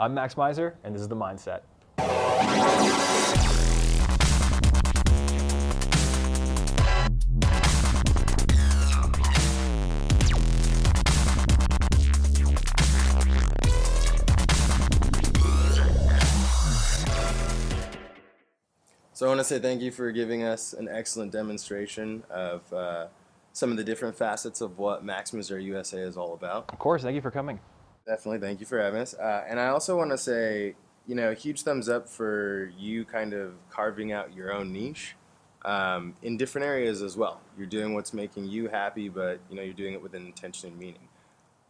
I'm Max Miser, and this is the MindSet. So I want to say thank you for giving us an excellent demonstration of some of the different facets of what Max Miser USA is all about. Of course, thank you for coming. Definitely, thank you for having us. And I also want to say, a huge thumbs up for you kind of carving out your own niche in different areas as well. You're doing what's making you happy, but you're doing it with an intention and meaning.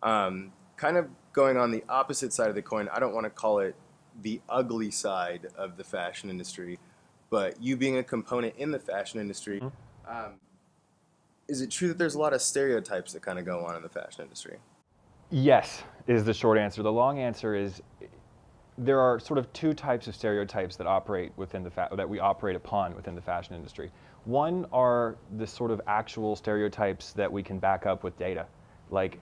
Kind of going on the opposite side of the coin, I don't want to call it the ugly side of the fashion industry, but you being a component in the fashion industry, is it true that there's a lot of stereotypes that kind of go on in the fashion industry? Yes, is the short answer. The long answer is there are sort of two types of stereotypes that operate within that we operate upon within the fashion industry. One are the sort of actual stereotypes that we can back up with data. Like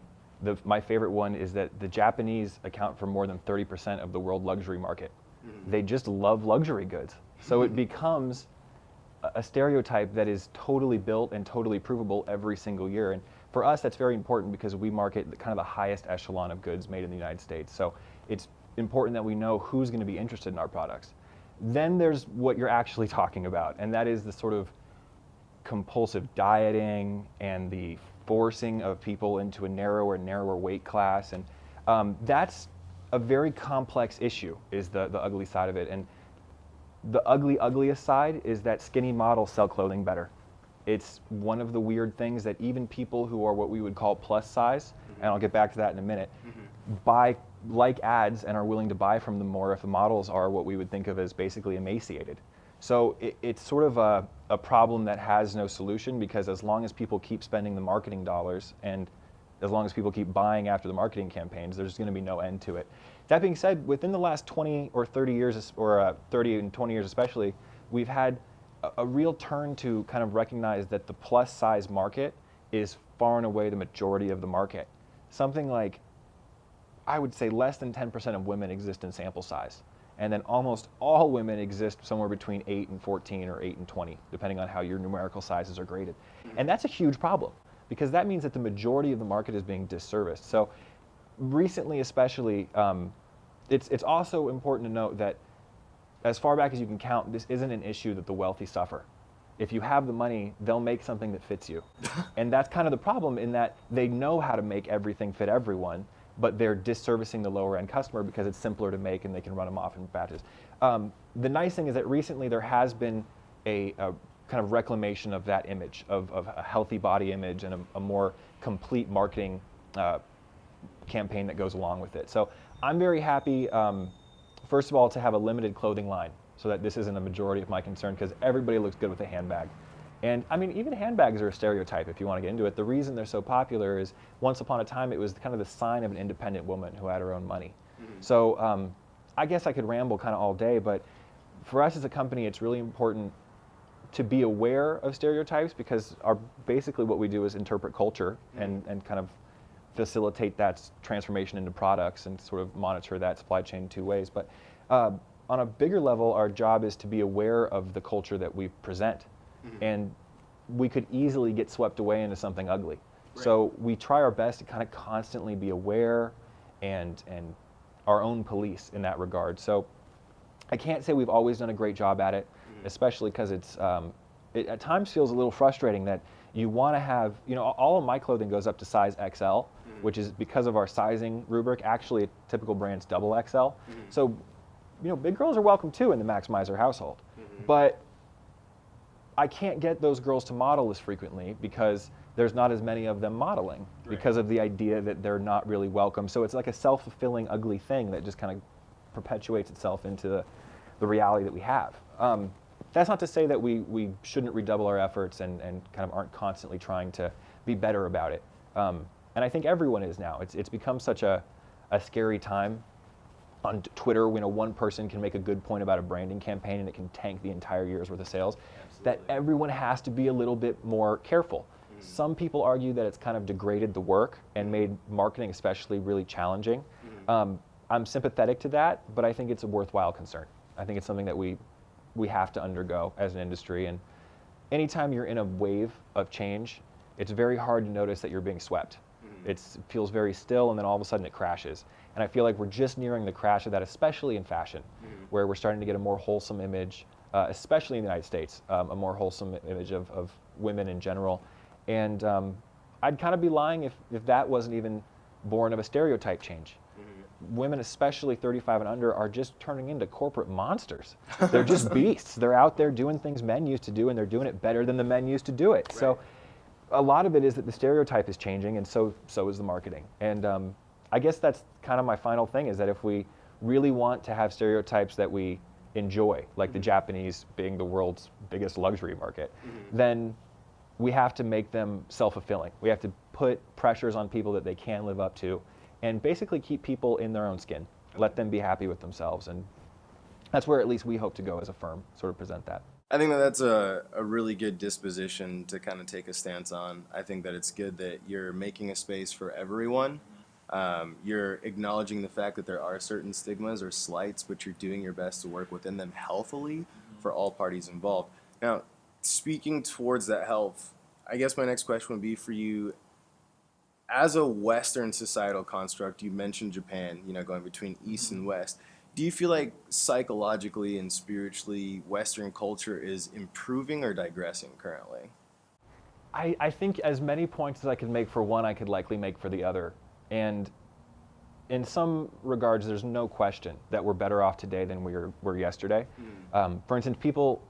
my favorite one is that the Japanese account for more than 30% of the world luxury market. They just love luxury goods. So it becomes a stereotype that is totally built and totally provable every single year. And for us, that's very important because we market kind of the highest echelon of goods made in the United States. So it's important that we know who's going to be interested in our products. Then there's what you're actually talking about, and that is the sort of compulsive dieting and the forcing of people into a narrower and narrower weight class. And that's a very complex issue, is the ugly side of it. And the ugliest side is that skinny models sell clothing better. It's one of the weird things that even people who are what we would call plus size, and I'll get back to that in a minute, like ads and are willing to buy from them more if the models are what we would think of as basically emaciated. So it's sort of a problem that has no solution, because as long as people keep spending the marketing dollars and as long as people keep buying after the marketing campaigns, there's going to be no end to it. That being said, within the last 20 or 30 years, or 30 and 20 years especially, we've had a real turn to kind of recognize that the plus size market is far and away the majority of the market. Something like, I would say less than 10% of women exist in sample size. And then almost all women exist somewhere between 8 and 14 or 8 and 20, depending on how your numerical sizes are graded. And that's a huge problem, because that means that the majority of the market is being disserviced. So recently especially, it's also important to note that as far back as you can count, this isn't an issue that the wealthy suffer. If you have the money, they'll make something that fits you. And that's kind of the problem, in that they know how to make everything fit everyone, but they're disservicing the lower end customer because it's simpler to make and they can run them off in batches. The nice thing is that recently there has been a kind of reclamation of that image, of a healthy body image and a more complete marketing campaign that goes along with it. So I'm very happy, first of all, to have a limited clothing line, so that this isn't a majority of my concern, because everybody looks good with a handbag. And I mean, even handbags are a stereotype if you want to get into it. The reason they're so popular is once upon a time it was kind of the sign of an independent woman who had her own money. So I guess I could ramble kind of all day, but for us as a company, it's really important to be aware of stereotypes, because basically what we do is interpret culture and kind of facilitate that transformation into products and sort of monitor that supply chain in two ways. But on a bigger level, our job is to be aware of the culture that we present. And we could easily get swept away into something ugly. Right. So we try our best to kind of constantly be aware and our own police in that regard. So I can't say we've always done a great job at it, especially because it at times feels a little frustrating that you want to have, all of my clothing goes up to size XL, which is because of our sizing rubric. Actually, a typical brand's double XL. So, big girls are welcome too in the Max Miser household. But I can't get those girls to model as frequently because there's not as many of them modeling, because of the idea that they're not really welcome. So it's like a self-fulfilling ugly thing that just kind of perpetuates itself into the reality that we have. That's not to say that we shouldn't redouble our efforts and kind of aren't constantly trying to be better about it. And I think everyone is now. It's become such a scary time. On Twitter, one person can make a good point about a branding campaign and it can tank the entire year's worth of sales. Absolutely. That everyone has to be a little bit more careful. Some people argue that it's kind of degraded the work and made marketing especially really challenging. I'm sympathetic to that, but I think it's a worthwhile concern. I think it's something that we have to undergo as an industry. And anytime you're in a wave of change, it's very hard to notice that you're being swept. It feels very still, and then all of a sudden it crashes. And I feel like we're just nearing the crash of that, especially in fashion, where we're starting to get a more wholesome image, especially in the United States, a more wholesome image of women in general. And I'd kind of be lying if that wasn't even born of a stereotype change. Women, especially 35 and under, are just turning into corporate monsters. They're just beasts. They're out there doing things men used to do, and they're doing it better than the men used to do it. Right. So a lot of it is that the stereotype is changing, and so is the marketing. And I guess that's kind of my final thing, is that if we really want to have stereotypes that we enjoy, like the Japanese being the world's biggest luxury market, then we have to make them self-fulfilling. We have to put pressures on people that they can live up to, and basically keep people in their own skin. Let them be happy with themselves. And that's where at least we hope to go as a firm, sort of present that. I think that that's a really good disposition to kind of take a stance on. I think that it's good that you're making a space for everyone. You're acknowledging the fact that there are certain stigmas or slights, but you're doing your best to work within them healthily for all parties involved. Now, speaking towards that health, I guess my next question would be for you, as a Western societal construct, you mentioned Japan, going between East and West. Do you feel like psychologically and spiritually Western culture is improving or digressing currently? I think as many points as I could make for one, I could likely make for the other. And in some regards, there's no question that we're better off today than we were yesterday. For instance,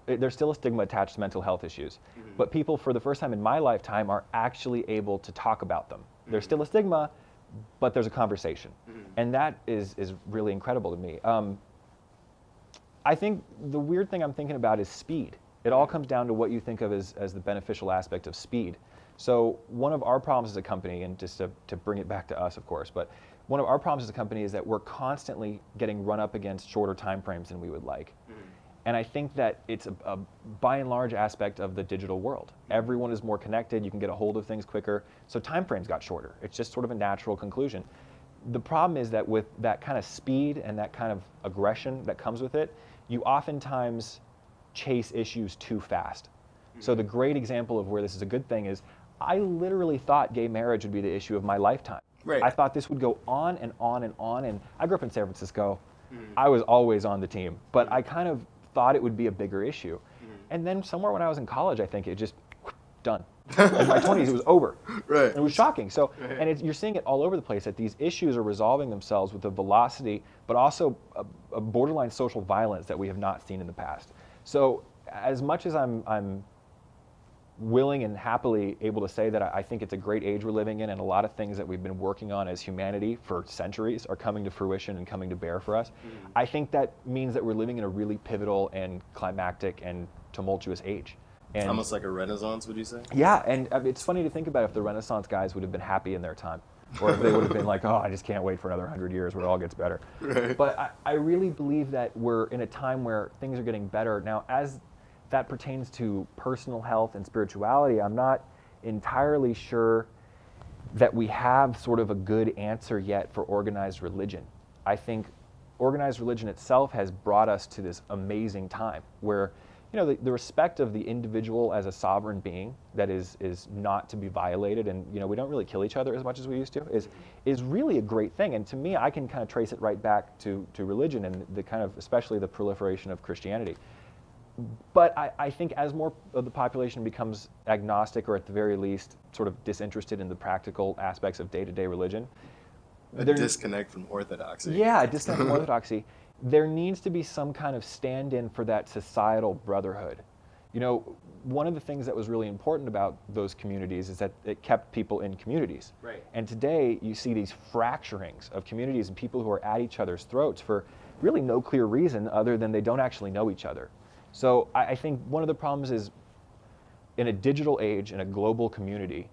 there's still a stigma attached to mental health issues, but people for the first time in my lifetime are actually able to talk about them. There's still a stigma, but there's a conversation. And that is really incredible to me. I think the weird thing I'm thinking about is speed. It all comes down to what you think of as the beneficial aspect of speed. So one of our problems as a company, and just to bring it back to us, of course, but one of our problems as a company is that we're constantly getting run up against shorter time frames than we would like. And I think that it's a by and large aspect of the digital world. Everyone is more connected, you can get a hold of things quicker, so time frames got shorter. It's just sort of a natural conclusion. The problem is that with that kind of speed and that kind of aggression that comes with it, you oftentimes chase issues too fast. So the great example of where this is a good thing is, I literally thought gay marriage would be the issue of my lifetime. Right. I thought this would go on and on and on, and I grew up in San Francisco. I was always on the team, but I kind of thought it would be a bigger issue. And then somewhere when I was in college, I think it just done. In my 20s, it was over. Right. And it was shocking. So, and you're seeing it all over the place, that these issues are resolving themselves with a velocity, but also a borderline social violence that we have not seen in the past. So as much as I'm willing and happily able to say that I think it's a great age we're living in, and a lot of things that we've been working on as humanity for centuries are coming to fruition and coming to bear for us, I think that means that we're living in a really pivotal and climactic and tumultuous age. And almost like a renaissance, would you say? Yeah, and it's funny to think about if the Renaissance guys would have been happy in their time, or if they would have been like, oh, I just can't wait for another 100 years where it all gets better. Right. But I really believe that we're in a time where things are getting better. Now, as that pertains to personal health and spirituality, I'm not entirely sure that we have sort of a good answer yet for organized religion. I think organized religion itself has brought us to this amazing time where, the respect of the individual as a sovereign being that is not to be violated, and we don't really kill each other as much as we used to, is really a great thing. And to me, I can kind of trace it right back to religion and the kind of, especially the proliferation of Christianity. But I think as more of the population becomes agnostic, or at the very least sort of disinterested in the practical aspects of day-to-day religion. A disconnect from orthodoxy. Yeah, a disconnect from orthodoxy. There needs to be some kind of stand-in for that societal brotherhood. One of the things that was really important about those communities is that it kept people in communities. Right. And today you see these fracturings of communities and people who are at each other's throats for really no clear reason other than they don't actually know each other. So I think one of the problems is, in a digital age, in a global community,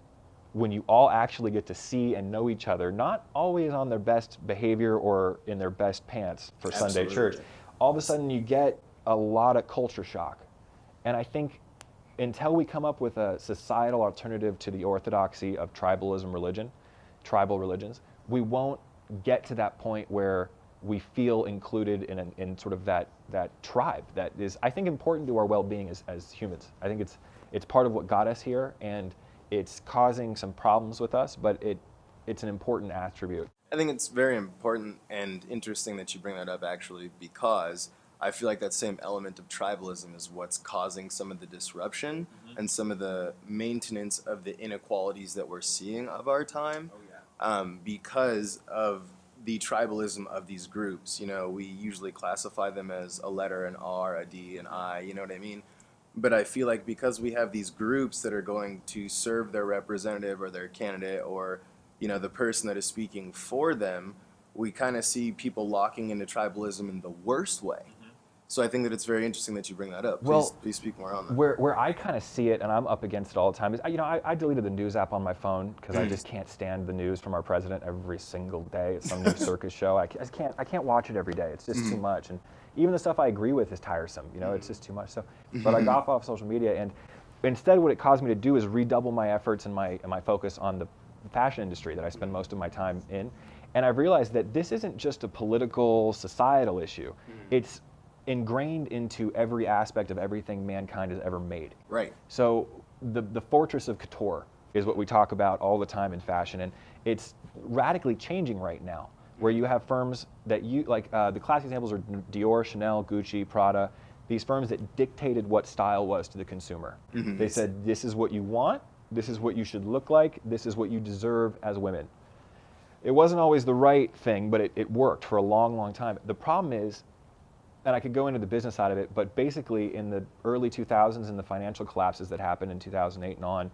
when you all actually get to see and know each other, not always on their best behavior or in their best pants for Sunday church, all of a sudden you get a lot of culture shock. And I think until we come up with a societal alternative to the orthodoxy of tribalism religion, tribal religions, we won't get to that point where we feel included in sort of that tribe that is, I think, important to our well-being as humans. I think it's part of what got us here, and it's causing some problems with us, but it's an important attribute. I think it's very important and interesting that you bring that up, actually, because I feel like that same element of tribalism is what's causing some of the disruption and some of the maintenance of the inequalities that we're seeing of our time. Because of the tribalism of these groups. You know, we usually classify them as a letter, an R, a D, an I, you know what I mean? But I feel like because we have these groups that are going to serve their representative or their candidate or, you know, the person that is speaking for them, we kind of see people locking into tribalism in the worst way. So I think that it's very interesting that you bring that up. Please speak more on that. Where I kind of see it, and I'm up against it all the time, is I deleted the news app on my phone because I just can't stand the news from our president every single day. It's some new circus show. I can't watch it every day. It's just too much. And even the stuff I agree with is tiresome. You know, it's just too much. So, but I got off social media, and instead, what it caused me to do is redouble my efforts and my focus on the fashion industry that I spend most of my time in. And I've realized that this isn't just a political, societal issue. It's ingrained into every aspect of everything mankind has ever made. Right. So the fortress of couture is what we talk about all the time in fashion, and it's radically changing right now, where you have firms that the classic examples are Dior, Chanel, Gucci, Prada, these firms that dictated what style was to the consumer. They said, this is what you want, this is what you should look like, this is what you deserve as women. It wasn't always the right thing, but it worked for a long, long time. The problem is, and I could go into the business side of it, but basically in the early 2000s and the financial collapses that happened in 2008 and on,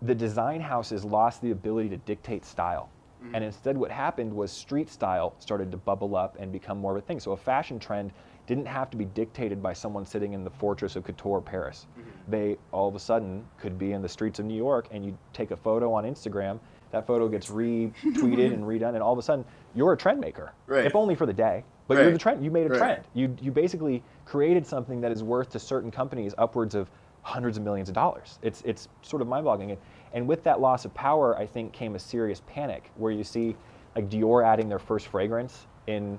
the design houses lost the ability to dictate style. And instead what happened was street style started to bubble up and become more of a thing. So a fashion trend didn't have to be dictated by someone sitting in the fortress of couture, Paris. They all of a sudden could be in the streets of New York, and you take a photo on Instagram, that photo gets retweeted and redone, and all of a sudden you're a trend maker, if only for the day. But you're the trend. You made a trend. You basically created something that is worth to certain companies upwards of hundreds of millions of dollars. It's sort of mind-boggling. And with that loss of power, I think came a serious panic, where you see like Dior adding their first fragrance in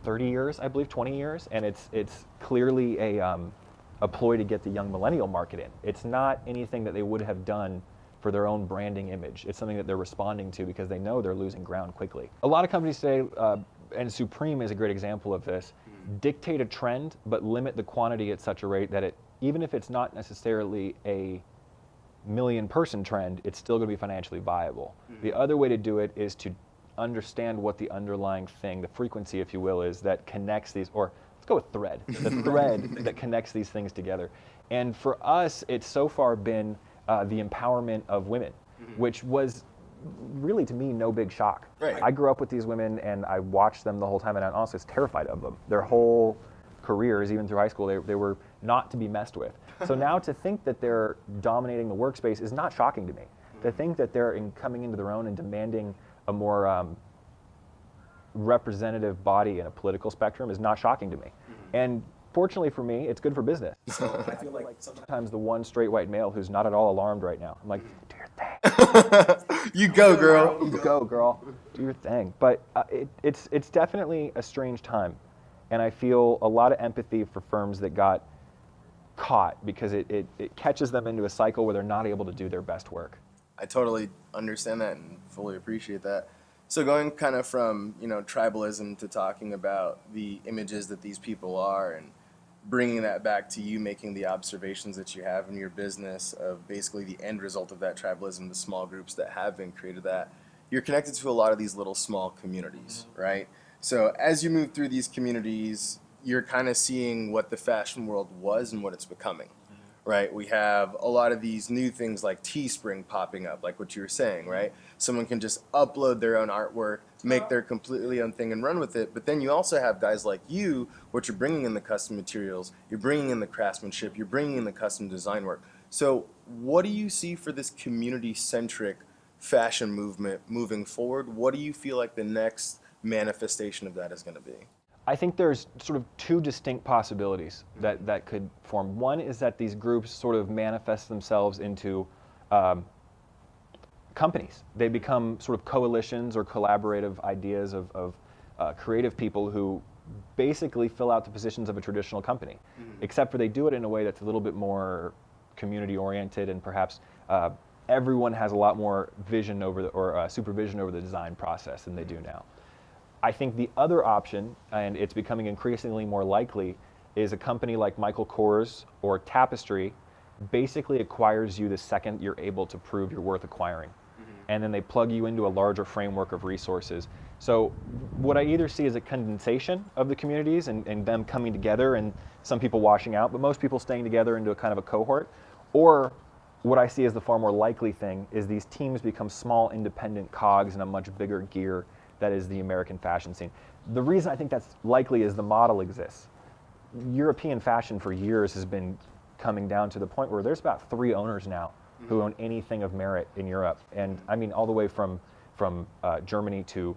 30 years, I believe, 20 years, and it's clearly a ploy to get the young millennial market in. It's not anything that they would have done for their own branding image. It's something that they're responding to because they know they're losing ground quickly. A lot of companies today, and Supreme is a great example of this, dictate a trend but limit the quantity at such a rate that even if it's not necessarily a million-person trend, it's still going to be financially viable. The other way to do it is to understand what the underlying thing, the frequency, if you will, is that connects these, or let's go with thread, the thread that connects these things together. And for us, it's so far been the empowerment of women, which was really, to me, no big shock. I grew up with these women, and I watched them the whole time, and I honestly was terrified of them. Their whole careers, even through high school, they were not to be messed with. So now to think that they're dominating the workspace is not shocking to me. To think that they're coming into their own and demanding a more representative body in a political spectrum is not shocking to me. And fortunately for me, it's good for business. So I feel like sometimes the one straight white male who's not at all alarmed right now, I'm like, do your thing. You go, girl. You go, girl. Do your thing. But it's definitely a strange time. And I feel a lot of empathy for firms that got caught because it catches them into a cycle where they're not able to do their best work. I totally understand that and fully appreciate that. So going kind of from, tribalism to talking about the images that these people are and bringing that back to you making the observations that you have in your business of basically the end result of that tribalism, the small groups that have been created, that you're connected to a lot of these little small communities, right? So as you move through these communities, you're kind of seeing what the fashion world was and what it's becoming, right? We have a lot of these new things like Teespring popping up, like what you were saying, right? Someone can just upload their own artwork, make their completely own thing and run with it. But then you also have guys like you, which are bringing in the custom materials, you're bringing in the craftsmanship, you're bringing in the custom design work. So what do you see for this community-centric fashion movement moving forward? What do you feel like the next manifestation of that is going to be? I think there's sort of two distinct possibilities that could form. One is that these groups sort of manifest themselves into companies. They become sort of coalitions or collaborative ideas of creative people who basically fill out the positions of a traditional company, except for they do it in a way that's a little bit more community oriented, and perhaps everyone has a lot more vision over supervision over the design process than they do now. I think the other option, and it's becoming increasingly more likely, is a company like Michael Kors or Tapestry basically acquires you the second you're able to prove you're worth acquiring. And then they plug you into a larger framework of resources. So what I either see is a condensation of the communities and them coming together and some people washing out, but most people staying together into a kind of a cohort. Or what I see as the far more likely thing is these teams become small independent cogs in a much bigger gear that is the American fashion scene. The reason I think that's likely is the model exists. European fashion for years has been coming down to the point where there's about 3 owners now who own anything of merit in Europe. And I mean, all the way from Germany to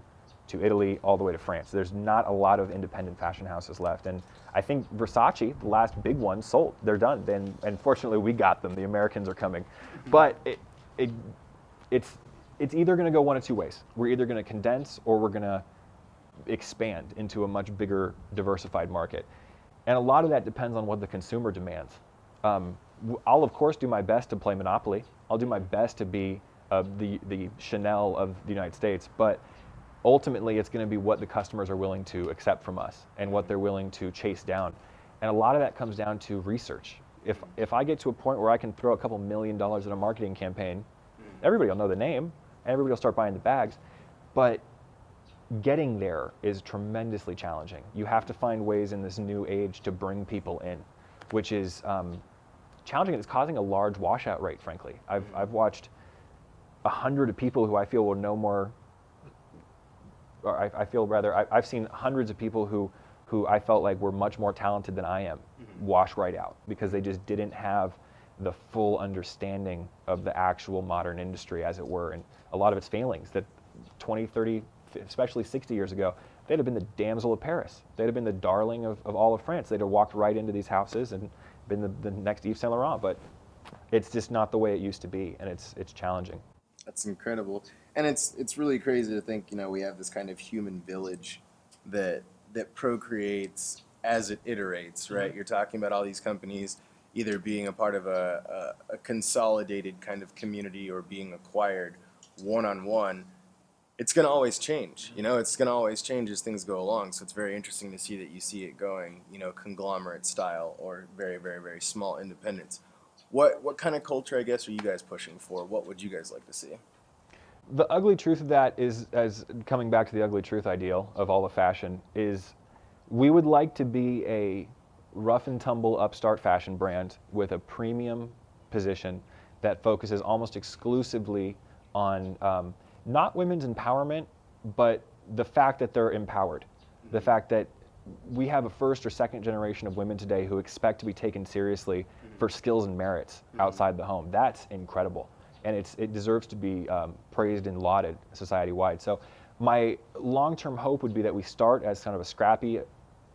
Italy, all the way to France. There's not a lot of independent fashion houses left. And I think Versace, the last big one, sold. They're done. And fortunately, we got them. The Americans are coming. But it's either going to go one of 2 ways. We're either going to condense or we're going to expand into a much bigger, diversified market. And a lot of that depends on what the consumer demands. I'll, of course, do my best to play Monopoly. I'll do my best to be the Chanel of the United States. But ultimately, it's going to be what the customers are willing to accept from us and what they're willing to chase down. And a lot of that comes down to research. If I get to a point where I can throw a couple $1 million in a marketing campaign, everybody will know the name, and everybody will start buying the bags. But getting there is tremendously challenging. You have to find ways in this new age to bring people in, which is challenging. It's causing a large washout rate, frankly. I've watched 100 people who I feel will know more, or I've seen hundreds of people who I felt like were much more talented than I am wash right out because they just didn't have the full understanding of the actual modern industry, as it were, and a lot of its failings that 20, 30, especially 60 years ago, they'd have been the damsel of Paris. They'd have been the darling of all of France. They'd have walked right into these houses and been the next Yves Saint Laurent, but it's just not the way it used to be, and it's challenging. That's incredible. And it's really crazy to think, we have this kind of human village that procreates as it iterates, right? You're talking about all these companies either being a part of a consolidated kind of community or being acquired one-on-one. It's going to always change. It's going to always change as things go along. So it's very interesting to see that you see it going, conglomerate style or very, very, very small independence. What kind of culture, I guess, are you guys pushing for? What would you guys like to see? The ugly truth of that is, as coming back to the ugly truth ideal of all of fashion, is we would like to be a rough and tumble upstart fashion brand with a premium position that focuses almost exclusively on not women's empowerment, but the fact that they're empowered. The fact that we have a first or second generation of women today who expect to be taken seriously for skills and merits outside the home. That's incredible. And it deserves to be praised and lauded society-wide. So my long-term hope would be that we start as kind of a scrappy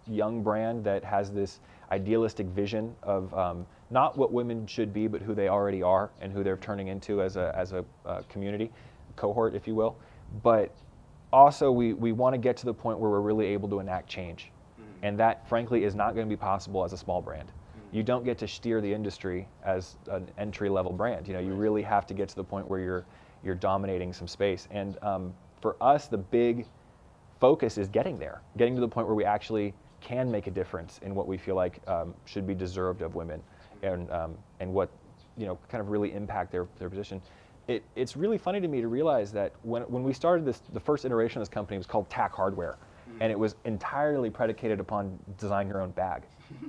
young brand that has this idealistic vision of not what women should be, but who they already are and who they're turning into as a community, cohort, if you will. But also we want to get to the point where we're really able to enact change. And that, frankly, is not going to be possible as a small brand. You don't get to steer the industry as an entry-level brand. You really have to get to the point where you're dominating some space. And for us, the big focus is getting there, getting to the point where we actually can make a difference in what we feel like should be deserved of women, and what kind of really impact their position. It's really funny to me to realize that when we started the first iteration of this company was called Tack Hardware, and it was entirely predicated upon design your own bag.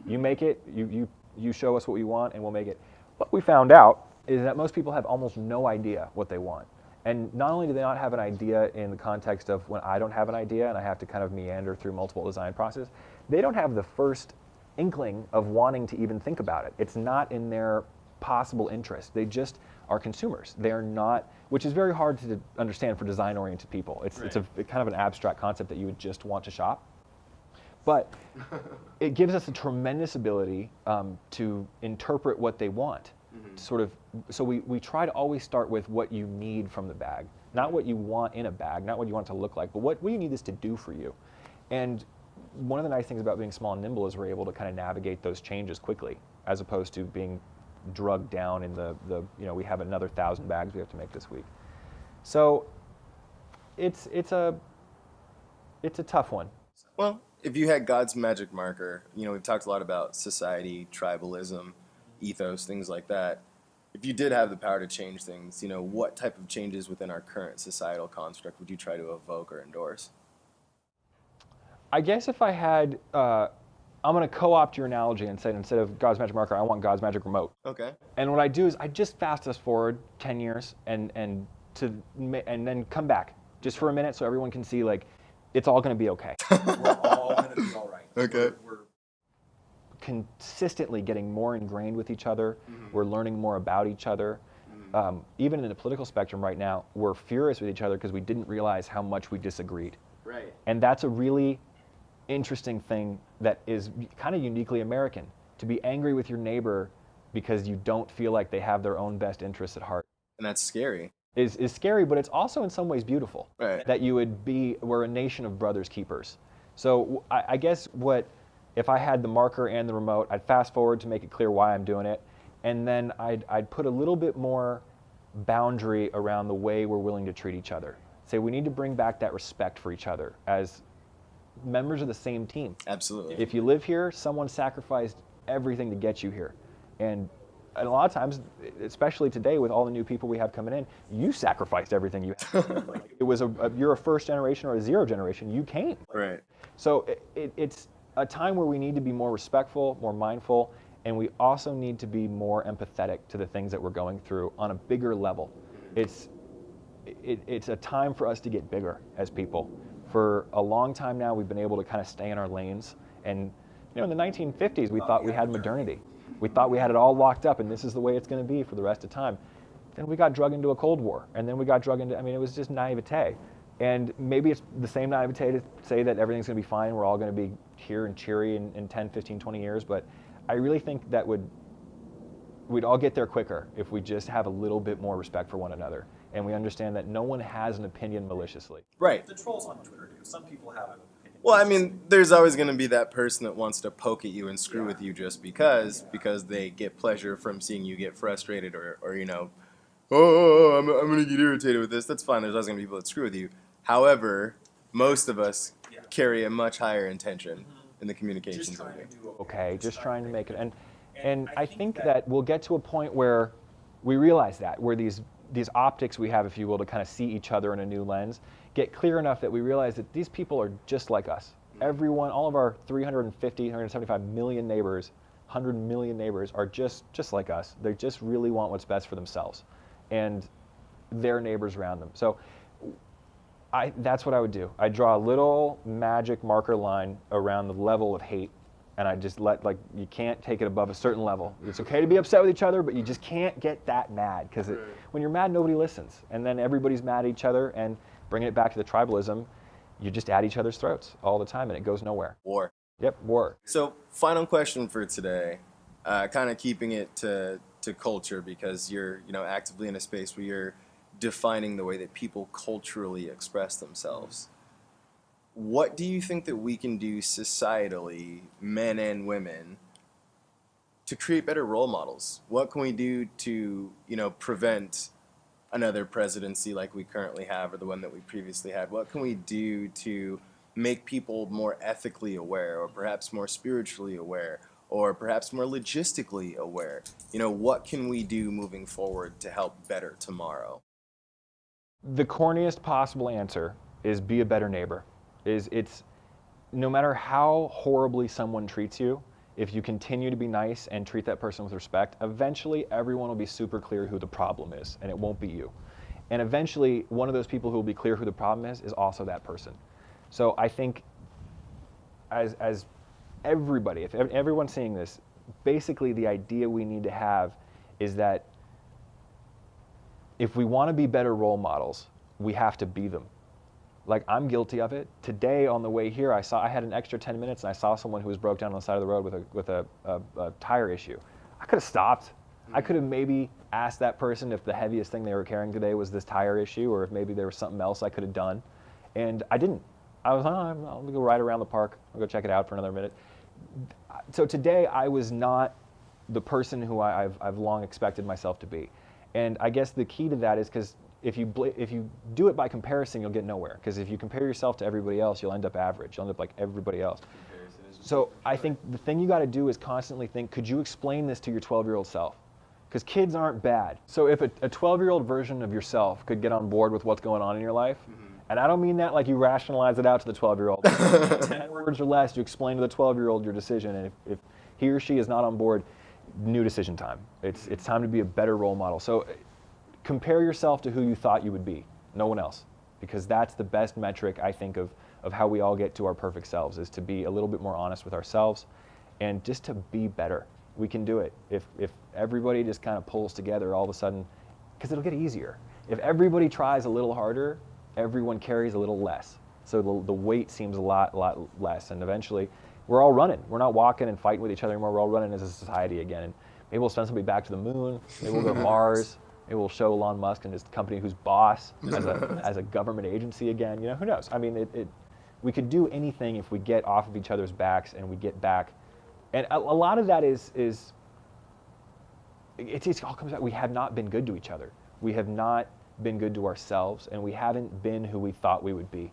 You make it, you show us what you want, and we'll make it. What we found out is that most people have almost no idea what they want. And not only do they not have an idea in the context of when I don't have an idea and I have to kind of meander through multiple design processes, they don't have the first inkling of wanting to even think about it. It's not in their possible interest. They just are consumers. They are not, which is very hard to understand for design-oriented people. It's a kind of an abstract concept that you would just want to shop. But it gives us a tremendous ability to interpret what they want. So we try to always start with what you need from the bag, not what you want in a bag, not what you want it to look like, but what do you need this to do for you? And one of the nice things about being small and nimble is we're able to kind of navigate those changes quickly, as opposed to being drugged down in the we have another 1,000 bags we have to make this week. So it's a tough one. Well, if you had God's magic marker, we've talked a lot about society, tribalism, ethos, things like that. If you did have the power to change things, what type of changes within our current societal construct would you try to evoke or endorse? I guess if I had, I'm going to co-opt your analogy and say instead of God's magic marker, I want God's magic remote. Okay. And what I do is I just fast us forward 10 years and then come back just for a minute so everyone can see like it's all going to be okay. We're all going to be all right. Okay. We're consistently getting more ingrained with each other. We're learning more about each other. Even in the political spectrum right now, we're furious with each other because we didn't realize how much we disagreed. Right. And that's a really interesting thing that is kind of uniquely American, to be angry with your neighbor because you don't feel like they have their own best interests at heart. And that's scary. Is scary, but it's also in some ways beautiful. Right. That we're a nation of brothers keepers. So I guess if I had the marker and the remote, I'd fast forward to make it clear why I'm doing it, and then I'd put a little bit more boundary around the way we're willing to treat each other. Say we need to bring back that respect for each other as members of the same team. Absolutely. If you live here, someone sacrificed everything to get you here. And a lot of times, especially today with all the new people we have coming in, you sacrificed everything you had. It was you're a first generation or a zero generation, you came. Right. So it's a time where we need to be more respectful, more mindful, and we also need to be more empathetic to the things that we're going through on a bigger level. It's a time for us to get bigger as people. For a long time now, we've been able to kind of stay in our lanes. And in the 1950s, we thought we had modernity. We thought we had it all locked up, and this is the way it's going to be for the rest of time. Then we got drugged into a Cold War, and then we got drugged into, it was just naivete. And maybe it's the same naivete to say that everything's going to be fine, we're all going to be here and cheery in 10, 15, 20 years, but I really think that we'd all get there quicker if we just have a little bit more respect for one another. And we understand that no one has an opinion maliciously. Right. the trolls on Twitter do. Some people have an opinion. Well, there's always going to be that person that wants to poke at you and screw with you just because they get pleasure from seeing you get frustrated or I'm going to get irritated with this. That's fine. There's always going to be people that screw with you. However, most of us carry a much higher intention in the communications. Just trying to do Okay, just trying to make it. And I think that we'll get to a point where we realize that, where these optics we have, if you will, to kind of see each other in a new lens, get clear enough that we realize that these people are just like us. Everyone, all of our 350, 175 million neighbors, 100 million neighbors are just like us. They just really want what's best for themselves and their neighbors around them. So that's what I would do. I'd draw a little magic marker line around the level of hate, and I just you can't take it above a certain level. It's okay to be upset with each other, but you just can't get that mad, because when you're mad, nobody listens. And then everybody's mad at each other, and bringing it back to the tribalism, you just at each other's throats all the time, and it goes nowhere. War. Yep, war. So, final question for today, kind of keeping it to culture, because you're actively in a space where you're defining the way that people culturally express themselves. What do you think that we can do societally, men and women, to create better role models? What can we do to prevent another presidency like we currently have, or the one that we previously had? What can we do to make people more ethically aware, or perhaps more spiritually aware, or perhaps more logistically aware? What can we do moving forward to help better tomorrow? The corniest possible answer is be a better neighbor. It's no matter how horribly someone treats you, if you continue to be nice and treat that person with respect, eventually everyone will be super clear who the problem is, and it won't be you. And eventually, one of those people who will be clear who the problem is also that person. So I think as everybody, if everyone's seeing this, basically the idea we need to have is that if we want to be better role models, we have to be them. Like, I'm guilty of it. Today on the way here, I had an extra 10 minutes and I saw someone who was broke down on the side of the road with a tire issue. I could have stopped. I could have maybe asked that person if the heaviest thing they were carrying today was this tire issue, or if maybe there was something else I could have done. And I didn't. I was, I'll go ride around the park. I'll go check it out for another minute. So today I was not the person who I've long expected myself to be. And I guess the key to that is because if you do it by comparison, you'll get nowhere. Because if you compare yourself to everybody else, you'll end up average. You'll end up like everybody else. So I think the thing you got to do is constantly think, could you explain this to your 12-year-old self? Because kids aren't bad. So if a 12-year-old version of yourself could get on board with what's going on in your life, and I don't mean that like you rationalize it out to the 12-year-old. 10 words or less to explain to the 12-year-old your decision. And if he or she is not on board, new decision time. It's time to be a better role model. So compare yourself to who you thought you would be, no one else. Because that's the best metric, I think, of how we all get to our perfect selves, is to be a little bit more honest with ourselves and just to be better. We can do it. If everybody just kind of pulls together all of a sudden, because it'll get easier. If everybody tries a little harder, everyone carries a little less. So the weight seems a lot less, and eventually we're all running. We're not walking and fighting with each other anymore. We're all running as a society again. And maybe we'll send somebody back to the moon. Maybe we'll go to Mars. Maybe we'll show Elon Musk and his company who's boss as a government agency again. You know, who knows? I mean, we could do anything if we get off of each other's backs and we get back. And a lot of that is it all comes out. We have not been good to each other. We have not been good to ourselves, and we haven't been who we thought we would be.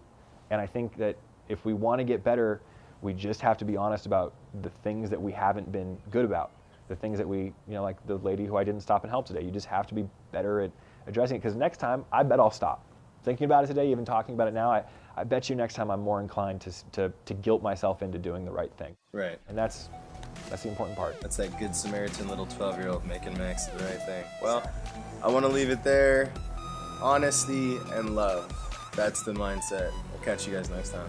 And I think that if we want to get better, we just have to be honest about the things that we haven't been good about. The things that we, like the lady who I didn't stop and help today. You just have to be better at addressing it, because next time, I bet I'll stop. Thinking about it today, even talking about it now, I bet you next time I'm more inclined to guilt myself into doing the right thing. Right. And that's the important part. That's that good Samaritan little 12-year-old making Max do the right thing. Well, I want to leave it there. Honesty and love. That's the mindset. I'll catch you guys next time.